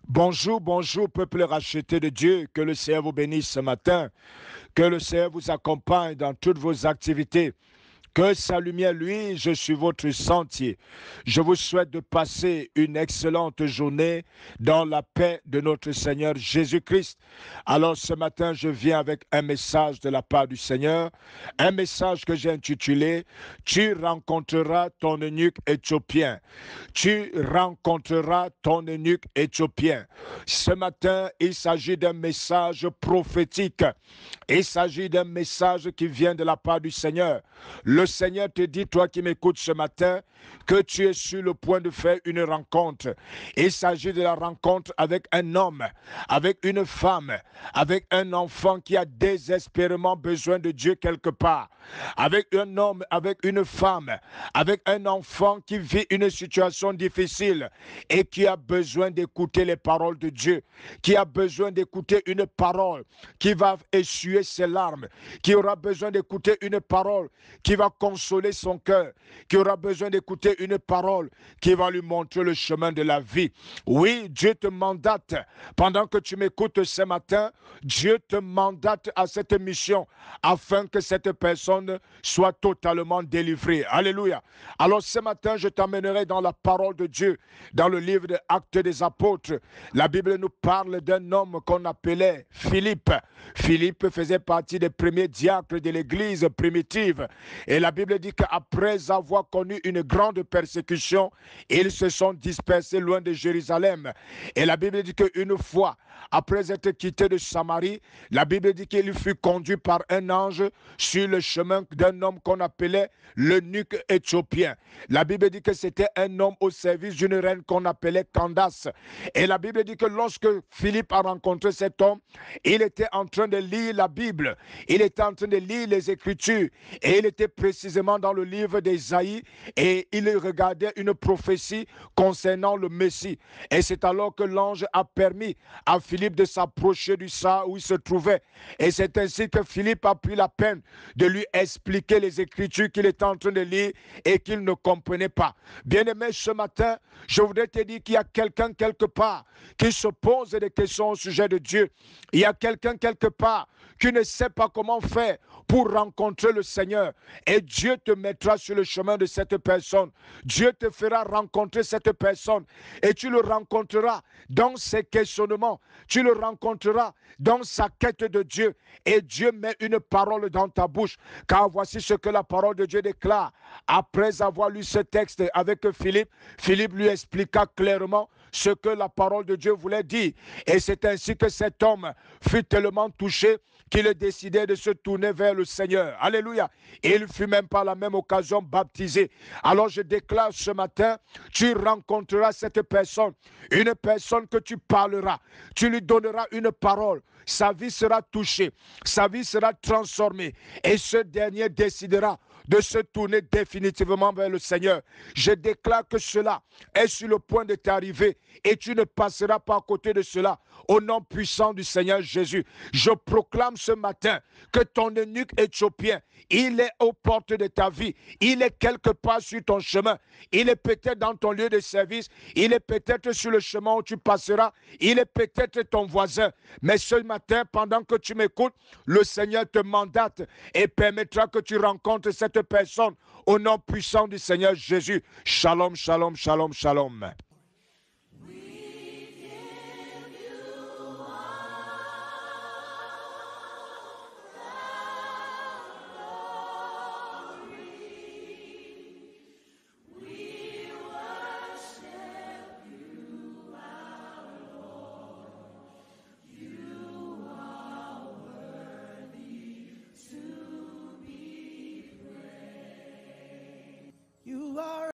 Bonjour, bonjour, peuple racheté de Dieu. Que le Seigneur vous bénisse ce matin. Que le Seigneur vous accompagne dans toutes vos activités. Que sa lumière luise sur votre sentier. Je vous souhaite de passer une excellente journée dans la paix de notre Seigneur Jésus-Christ. Alors ce matin, je viens avec un message de la part du Seigneur, un message que j'ai intitulé Tu rencontreras ton eunuque éthiopien. Tu rencontreras ton eunuque éthiopien. Ce matin, il s'agit d'un message prophétique. Il s'agit d'un message qui vient de la part du Seigneur. Le Seigneur te dit, toi qui m'écoutes ce matin, que tu es sur le point de faire une rencontre. Il s'agit de la rencontre avec un homme, avec une femme, avec un enfant qui a désespérément besoin de Dieu quelque part, avec un homme, avec une femme, avec un enfant qui vit une situation difficile et qui a besoin d'écouter les paroles de Dieu, qui a besoin d'écouter une parole qui va essuyer ses larmes, qui aura besoin d'écouter une parole qui va consoler son cœur, qui aura besoin d'écouter une parole qui va lui montrer le chemin de la vie. Oui, Dieu te mandate, pendant que tu m'écoutes ce matin, Dieu te mandate à cette mission afin que cette personne soit totalement délivrée. Alléluia. Alors ce matin, je t'emmènerai dans la parole de Dieu, dans le livre des Actes des Apôtres. La Bible nous parle d'un homme qu'on appelait Philippe. Philippe faisait partie des premiers diacres de l'église primitive. Et la Bible dit qu'après avoir connu une grande persécution, ils se sont dispersés loin de Jérusalem. Et la Bible dit qu'une fois, après être quitté de Samarie, la Bible dit qu'il fut conduit par un ange sur le chemin d'un homme qu'on appelait l'eunuque éthiopien. La Bible dit que c'était un homme au service d'une reine qu'on appelait Candace. Et la Bible dit que lorsque Philippe a rencontré cet homme, il était en train de lire la Bible. Il était en train de lire les Écritures. Et il était précisément dans le livre d'Ésaïe et il regardait une prophétie concernant le Messie. Et c'est alors que l'ange a permis à Philippe de s'approcher du sas où il se trouvait. Et c'est ainsi que Philippe a pris la peine de lui expliquer les Écritures qu'il était en train de lire et qu'il ne comprenait pas. Bien-aimé, ce matin, je voudrais te dire qu'il y a quelqu'un quelque part qui se pose des questions au sujet de Dieu. Il y a quelqu'un quelque part qui ne sait pas comment faire pour rencontrer le Seigneur. Et Dieu te mettra sur le chemin de cette personne. Dieu te fera rencontrer cette personne. Et tu le rencontreras dans ses questionnements. Tu le rencontreras dans sa quête de Dieu. Et Dieu met une parole dans ta bouche. Car voici ce que la parole de Dieu déclare. Après avoir lu ce texte avec Philippe, Philippe lui expliqua clairement ce que la parole de Dieu voulait dire. Et c'est ainsi que cet homme fut tellement touché qu'il décidait de se tourner vers le Seigneur. Alléluia. Et il fut même par la même occasion baptisé. Alors je déclare ce matin, tu rencontreras cette personne, une personne que tu parleras. Tu lui donneras une parole. Sa vie sera touchée, sa vie sera transformée. Et ce dernier décidera de se tourner définitivement vers le Seigneur. Je déclare que cela est sur le point de t'arriver et tu ne passeras pas à côté de cela. Au nom puissant du Seigneur Jésus, je proclame ce matin que ton eunuque éthiopien, il est aux portes de ta vie. Il est quelque part sur ton chemin. Il est peut-être dans ton lieu de service. Il est peut-être sur le chemin où tu passeras. Il est peut-être ton voisin. Mais ce matin, pendant que tu m'écoutes, le Seigneur te mandate et permettra que tu rencontres cette personne au nom puissant du Seigneur Jésus. Shalom, shalom, shalom, shalom. You are